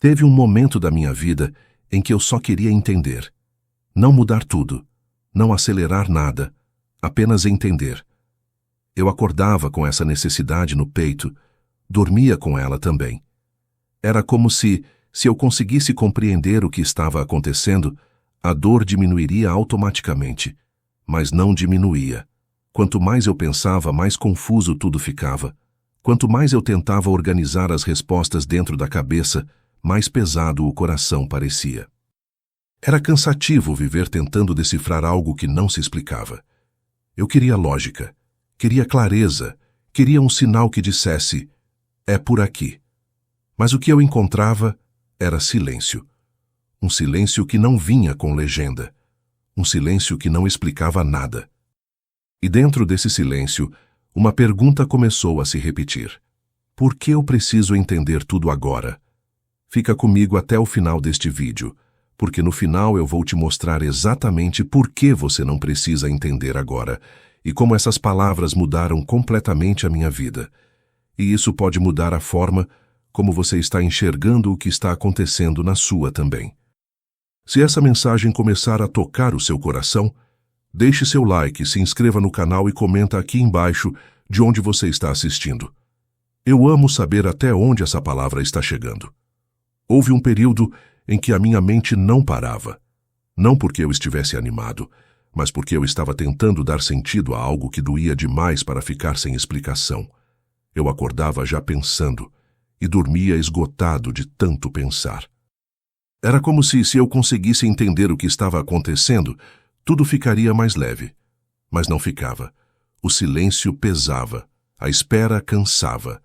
Teve um momento da minha vida em que eu só queria entender. Não mudar tudo, não acelerar nada, apenas entender. Eu acordava com essa necessidade no peito, dormia com ela também. Era como se eu conseguisse compreender o que estava acontecendo, a dor diminuiria automaticamente, mas não diminuía. Quanto mais eu pensava, mais confuso tudo ficava. Quanto mais eu tentava organizar as respostas dentro da cabeça, mais pesado o coração parecia. Era cansativo viver tentando decifrar algo que não se explicava. Eu queria lógica, queria clareza, queria um sinal que dissesse, é por aqui. Mas o que eu encontrava era silêncio. Um silêncio que não vinha com legenda. Um silêncio que não explicava nada. E dentro desse silêncio, uma pergunta começou a se repetir. Por que eu preciso entender tudo agora? Fica comigo até o final deste vídeo, porque no final eu vou te mostrar exatamente por que você não precisa entender agora e como essas palavras mudaram completamente a minha vida. E isso pode mudar a forma como você está enxergando o que está acontecendo na sua também. Se essa mensagem começar a tocar o seu coração, deixe seu like, se inscreva no canal e comenta aqui embaixo de onde você está assistindo. Eu amo saber até onde essa palavra está chegando. Houve um período em que a minha mente não parava. Não porque eu estivesse animado, mas porque eu estava tentando dar sentido a algo que doía demais para ficar sem explicação. Eu acordava já pensando e dormia esgotado de tanto pensar. Era como se eu conseguisse entender o que estava acontecendo, tudo ficaria mais leve. Mas não ficava. O silêncio pesava, a espera cansava,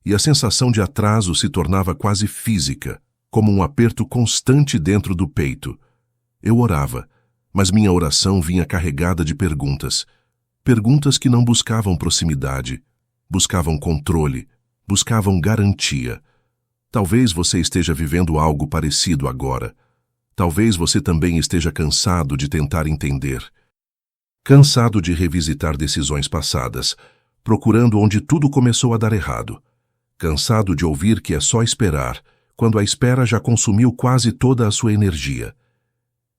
e a sensação de atraso se tornava quase física, como um aperto constante dentro do peito. Eu orava, mas minha oração vinha carregada de perguntas. Perguntas que não buscavam proximidade, buscavam controle, buscavam garantia. Talvez você esteja vivendo algo parecido agora. Talvez você também esteja cansado de tentar entender. Cansado de revisitar decisões passadas, procurando onde tudo começou a dar errado. Cansado de ouvir que é só esperar, quando a espera já consumiu quase toda a sua energia.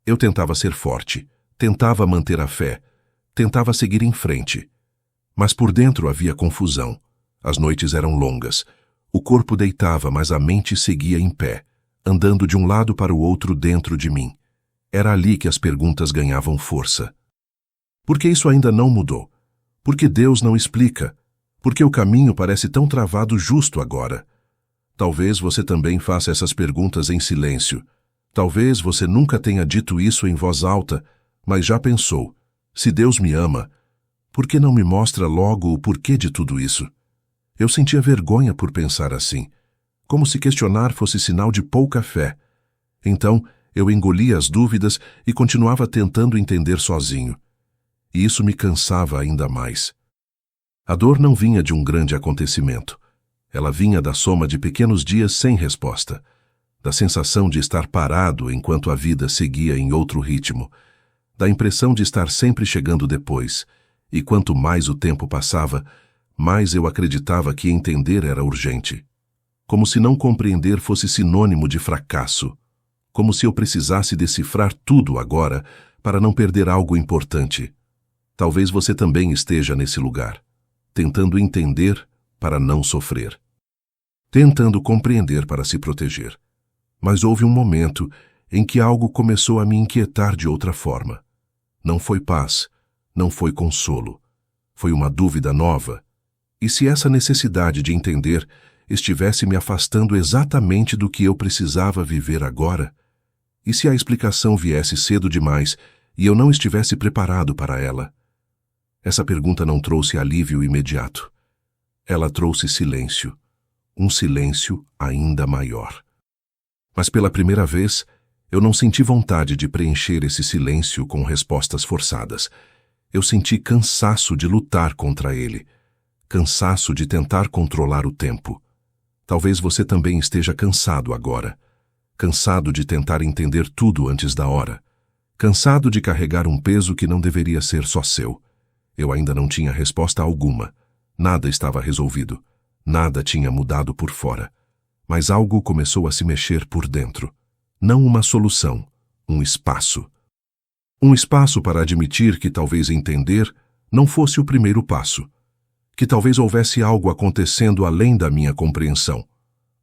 Eu tentava ser forte, tentava manter a fé, tentava seguir em frente. Mas por dentro havia confusão. As noites eram longas. O corpo deitava, mas a mente seguia em pé, andando de um lado para o outro dentro de mim. Era ali que as perguntas ganhavam força. Por que isso ainda não mudou? Por que Deus não explica? Por que o caminho parece tão travado justo agora? Talvez você também faça essas perguntas em silêncio. Talvez você nunca tenha dito isso em voz alta, mas já pensou, se Deus me ama, por que não me mostra logo o porquê de tudo isso? Eu sentia vergonha por pensar assim, como se questionar fosse sinal de pouca fé. Então, eu engolia as dúvidas e continuava tentando entender sozinho. E isso me cansava ainda mais. A dor não vinha de um grande acontecimento. Ela vinha da soma de pequenos dias sem resposta, da sensação de estar parado enquanto a vida seguia em outro ritmo, da impressão de estar sempre chegando depois, e quanto mais o tempo passava, mais eu acreditava que entender era urgente. Como se não compreender fosse sinônimo de fracasso, como se eu precisasse decifrar tudo agora para não perder algo importante. Talvez você também esteja nesse lugar, tentando entender para não sofrer, tentando compreender para se proteger. Mas houve um momento em que algo começou a me inquietar de outra forma. Não foi paz, não foi consolo, foi uma dúvida nova. E se essa necessidade de entender estivesse me afastando exatamente do que eu precisava viver agora? E se a explicação viesse cedo demais e eu não estivesse preparado para ela? Essa pergunta não trouxe alívio imediato. Ela trouxe silêncio, um silêncio ainda maior. Mas pela primeira vez, eu não senti vontade de preencher esse silêncio com respostas forçadas. Eu senti cansaço de lutar contra ele, cansaço de tentar controlar o tempo. Talvez você também esteja cansado agora, cansado de tentar entender tudo antes da hora, cansado de carregar um peso que não deveria ser só seu. Eu ainda não tinha resposta alguma, nada estava resolvido, nada tinha mudado por fora. Mas algo começou a se mexer por dentro. Não uma solução, um espaço. Um espaço para admitir que talvez entender não fosse o primeiro passo. Que talvez houvesse algo acontecendo além da minha compreensão.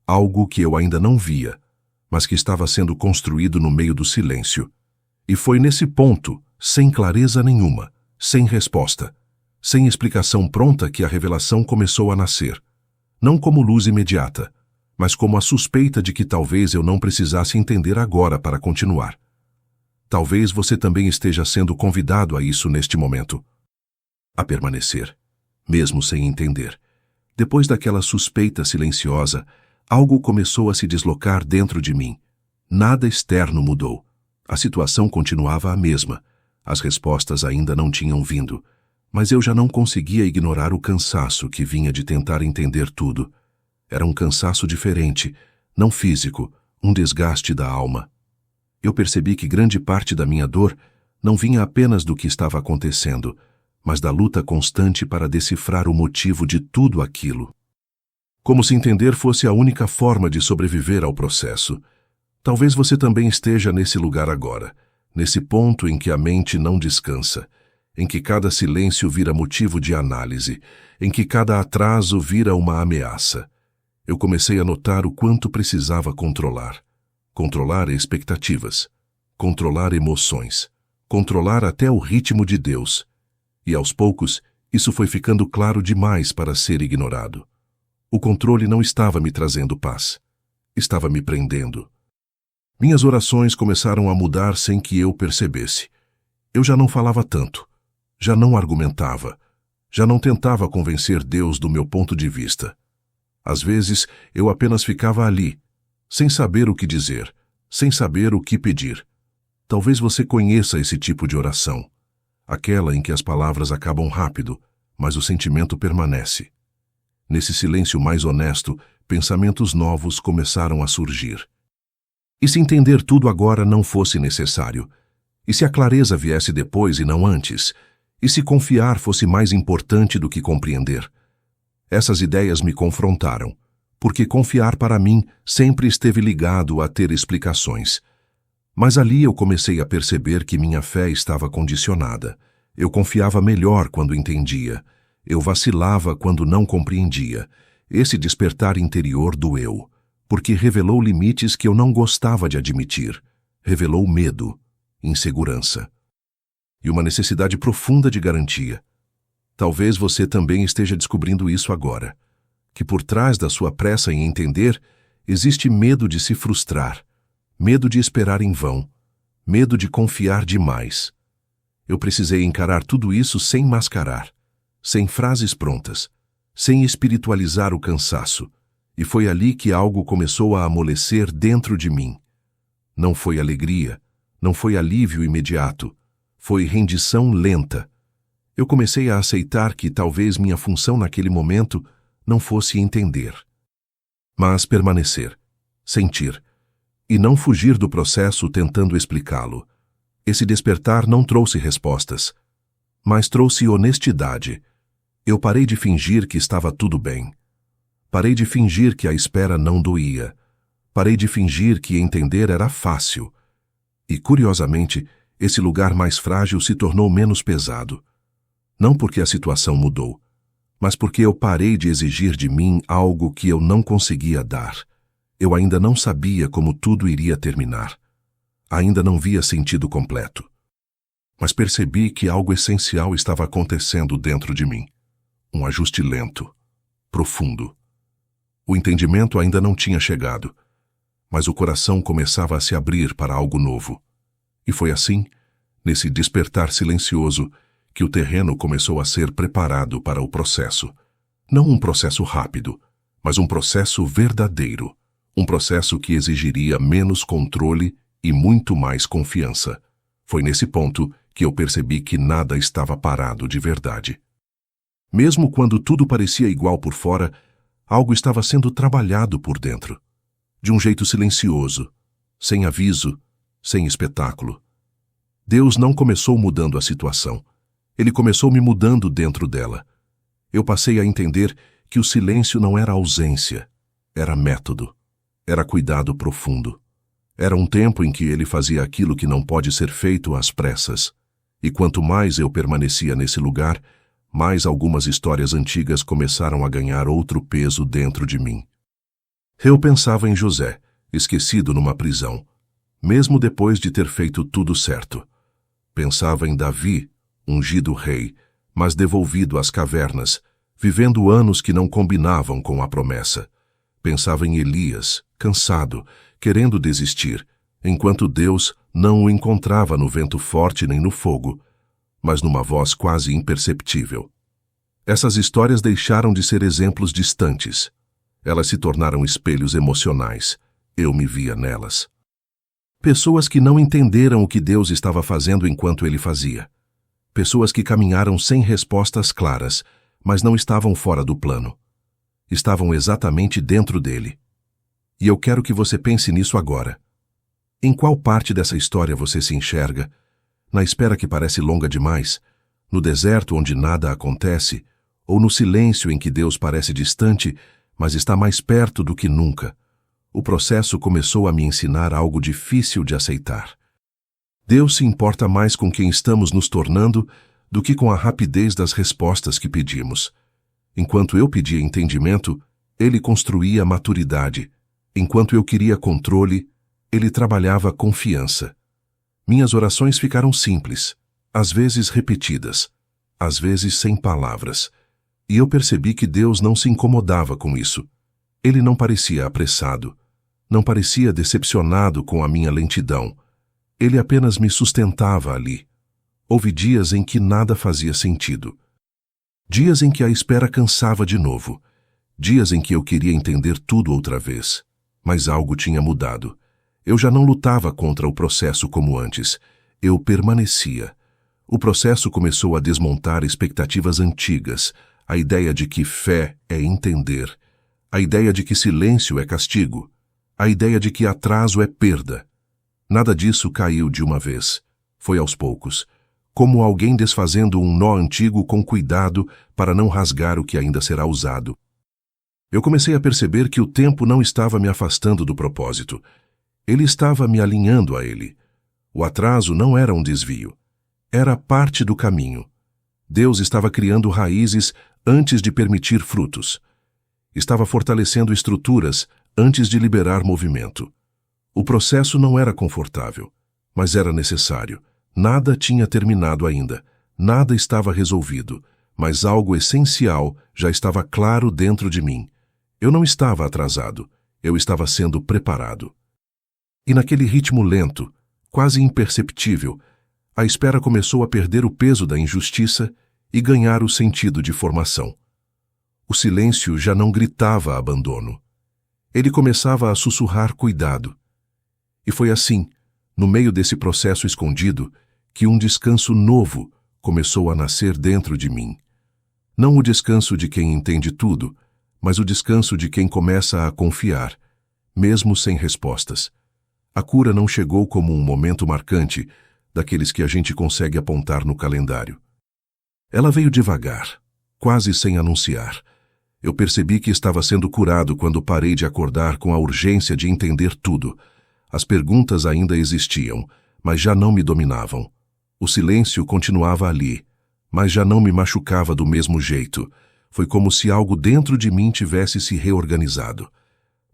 Algo que eu ainda não via, mas que estava sendo construído no meio do silêncio. E foi nesse ponto, sem clareza nenhuma, sem resposta, sem explicação pronta, que a revelação começou a nascer. Não como luz imediata, mas como a suspeita de que talvez eu não precisasse entender agora para continuar. Talvez você também esteja sendo convidado a isso neste momento. A permanecer, mesmo sem entender. Depois daquela suspeita silenciosa, algo começou a se deslocar dentro de mim. Nada externo mudou. A situação continuava a mesma. As respostas ainda não tinham vindo. Mas eu já não conseguia ignorar o cansaço que vinha de tentar entender tudo. Era um cansaço diferente, não físico, um desgaste da alma. Eu percebi que grande parte da minha dor não vinha apenas do que estava acontecendo, mas da luta constante para decifrar o motivo de tudo aquilo. Como se entender fosse a única forma de sobreviver ao processo. Talvez você também esteja nesse lugar agora, nesse ponto em que a mente não descansa, em que cada silêncio vira motivo de análise, em que cada atraso vira uma ameaça. Eu comecei a notar o quanto precisava controlar. Controlar expectativas, controlar emoções, controlar até o ritmo de Deus. E aos poucos, isso foi ficando claro demais para ser ignorado. O controle não estava me trazendo paz. Estava me prendendo. Minhas orações começaram a mudar sem que eu percebesse. Eu já não falava tanto. Já não argumentava. Já não tentava convencer Deus do meu ponto de vista. Às vezes, eu apenas ficava ali, sem saber o que dizer, sem saber o que pedir. Talvez você conheça esse tipo de oração. Aquela em que as palavras acabam rápido, mas o sentimento permanece. Nesse silêncio mais honesto, pensamentos novos começaram a surgir. E se entender tudo agora não fosse necessário? E se a clareza viesse depois e não antes? E se confiar fosse mais importante do que compreender? Essas ideias me confrontaram, porque confiar para mim sempre esteve ligado a ter explicações. Mas ali eu comecei a perceber que minha fé estava condicionada. Eu confiava melhor quando entendia. Eu vacilava quando não compreendia. Esse despertar interior doeu, porque revelou limites que eu não gostava de admitir. Revelou medo, insegurança e uma necessidade profunda de garantia. Talvez você também esteja descobrindo isso agora, que por trás da sua pressa em entender, existe medo de se frustrar, medo de esperar em vão, medo de confiar demais. Eu precisei encarar tudo isso sem mascarar, sem frases prontas, sem espiritualizar o cansaço, e foi ali que algo começou a amolecer dentro de mim. Não foi alegria, não foi alívio imediato, foi rendição lenta. Eu comecei a aceitar que talvez minha função naquele momento não fosse entender, mas permanecer, sentir, e não fugir do processo tentando explicá-lo. Esse despertar não trouxe respostas, mas trouxe honestidade. Eu parei de fingir que estava tudo bem. Parei de fingir que a espera não doía. Parei de fingir que entender era fácil. E, curiosamente, esse lugar mais frágil se tornou menos pesado. Não porque a situação mudou, mas porque eu parei de exigir de mim algo que eu não conseguia dar. Eu ainda não sabia como tudo iria terminar. Ainda não via sentido completo. Mas percebi que algo essencial estava acontecendo dentro de mim. Um ajuste lento, profundo. O entendimento ainda não tinha chegado, mas o coração começava a se abrir para algo novo. E foi assim, nesse despertar silencioso, que o terreno começou a ser preparado para o processo. Não um processo rápido, mas um processo verdadeiro. Um processo que exigiria menos controle e muito mais confiança. Foi nesse ponto que eu percebi que nada estava parado de verdade. Mesmo quando tudo parecia igual por fora, algo estava sendo trabalhado por dentro. De um jeito silencioso, sem aviso, sem espetáculo. Deus não começou mudando a situação. Ele começou me mudando dentro dela. Eu passei a entender que o silêncio não era ausência, era método. Era cuidado profundo. Era um tempo em que ele fazia aquilo que não pode ser feito às pressas. E quanto mais eu permanecia nesse lugar, mais algumas histórias antigas começaram a ganhar outro peso dentro de mim. Eu pensava em José, esquecido numa prisão, mesmo depois de ter feito tudo certo. Pensava em Davi, ungido rei, mas devolvido às cavernas, vivendo anos que não combinavam com a promessa. Pensava em Elias, cansado, querendo desistir, enquanto Deus não o encontrava no vento forte nem no fogo, mas numa voz quase imperceptível. Essas histórias deixaram de ser exemplos distantes. Elas se tornaram espelhos emocionais. Eu me via nelas. Pessoas que não entenderam o que Deus estava fazendo enquanto Ele fazia. Pessoas que caminharam sem respostas claras, mas não estavam fora do plano. Estavam exatamente dentro dele. E eu quero que você pense nisso agora. Em qual parte dessa história você se enxerga? Na espera que parece longa demais? No deserto onde nada acontece? Ou no silêncio em que Deus parece distante, mas está mais perto do que nunca? O processo começou a me ensinar algo difícil de aceitar. Deus se importa mais com quem estamos nos tornando do que com a rapidez das respostas que pedimos. Enquanto eu pedia entendimento, Ele construía maturidade. Enquanto eu queria controle, Ele trabalhava confiança. Minhas orações ficaram simples, às vezes repetidas, às vezes sem palavras. E eu percebi que Deus não se incomodava com isso. Ele não parecia apressado, não parecia decepcionado com a minha lentidão. Ele apenas me sustentava ali. Houve dias em que nada fazia sentido. Dias em que a espera cansava de novo. Dias em que eu queria entender tudo outra vez. Mas algo tinha mudado. Eu já não lutava contra o processo como antes. Eu permanecia. O processo começou a desmontar expectativas antigas, a ideia de que fé é entender, a ideia de que silêncio é castigo, a ideia de que atraso é perda. Nada disso caiu de uma vez. Foi aos poucos, como alguém desfazendo um nó antigo com cuidado para não rasgar o que ainda será usado. Eu comecei a perceber que o tempo não estava me afastando do propósito. Ele estava me alinhando a ele. O atraso não era um desvio. Era parte do caminho. Deus estava criando raízes antes de permitir frutos. Estava fortalecendo estruturas antes de liberar movimento. O processo não era confortável, mas era necessário. Nada tinha terminado ainda. Nada estava resolvido, mas algo essencial já estava claro dentro de mim. Eu não estava atrasado. Eu estava sendo preparado. E naquele ritmo lento, quase imperceptível, a espera começou a perder o peso da injustiça e ganhar o sentido de formação. O silêncio já não gritava abandono. Ele começava a sussurrar cuidado. E foi assim, no meio desse processo escondido, que um descanso novo começou a nascer dentro de mim. Não o descanso de quem entende tudo, mas o descanso de quem começa a confiar, mesmo sem respostas. A cura não chegou como um momento marcante, daqueles que a gente consegue apontar no calendário. Ela veio devagar, quase sem anunciar. Eu percebi que estava sendo curado quando parei de acordar com a urgência de entender tudo. As perguntas ainda existiam, mas já não me dominavam. O silêncio continuava ali, mas já não me machucava do mesmo jeito. Foi como se algo dentro de mim tivesse se reorganizado.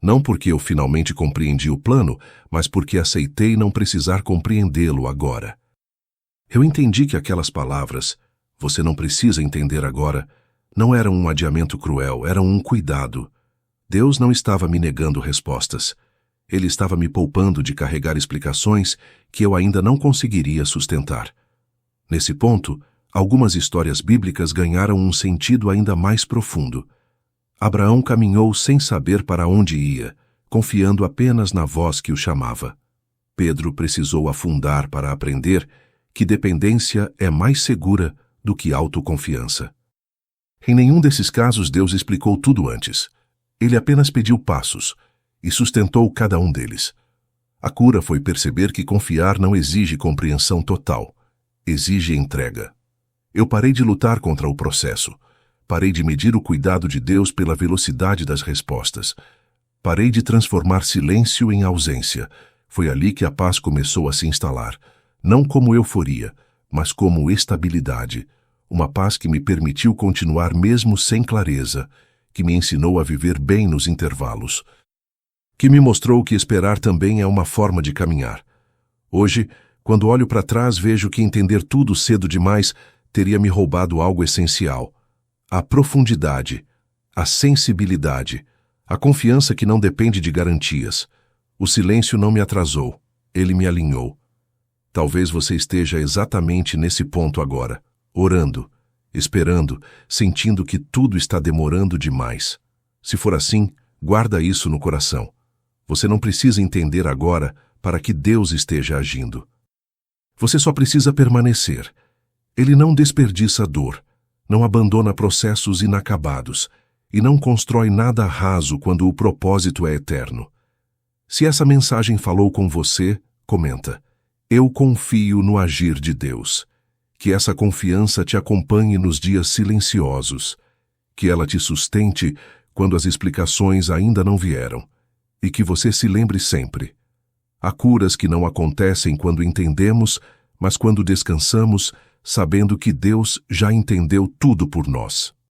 Não porque eu finalmente compreendi o plano, mas porque aceitei não precisar compreendê-lo agora. Eu entendi que aquelas palavras, "você não precisa entender agora", não eram um adiamento cruel, eram um cuidado. Deus não estava me negando respostas. Ele estava me poupando de carregar explicações que eu ainda não conseguiria sustentar. Nesse ponto, algumas histórias bíblicas ganharam um sentido ainda mais profundo. Abraão caminhou sem saber para onde ia, confiando apenas na voz que o chamava. Pedro precisou afundar para aprender que dependência é mais segura do que autoconfiança. Em nenhum desses casos Deus explicou tudo antes. Ele apenas pediu passos e sustentou cada um deles. A cura foi perceber que confiar não exige compreensão total, exige entrega. Eu parei de lutar contra o processo. Parei de medir o cuidado de Deus pela velocidade das respostas. Parei de transformar silêncio em ausência. Foi ali que a paz começou a se instalar, não como euforia, mas como estabilidade. Uma paz que me permitiu continuar mesmo sem clareza, que me ensinou a viver bem nos intervalos, que me mostrou que esperar também é uma forma de caminhar. Hoje, quando olho para trás, vejo que entender tudo cedo demais teria me roubado algo essencial: a profundidade, a sensibilidade, a confiança que não depende de garantias. O silêncio não me atrasou, ele me alinhou. Talvez você esteja exatamente nesse ponto agora, orando, esperando, sentindo que tudo está demorando demais. Se for assim, guarda isso no coração. Você não precisa entender agora para que Deus esteja agindo. Você só precisa permanecer. Ele não desperdiça dor, não abandona processos inacabados e não constrói nada raso quando o propósito é eterno. Se essa mensagem falou com você, comenta: eu confio no agir de Deus. Que essa confiança te acompanhe nos dias silenciosos. Que ela te sustente quando as explicações ainda não vieram. E que você se lembre sempre: há curas que não acontecem quando entendemos, mas quando descansamos, sabendo que Deus já entendeu tudo por nós.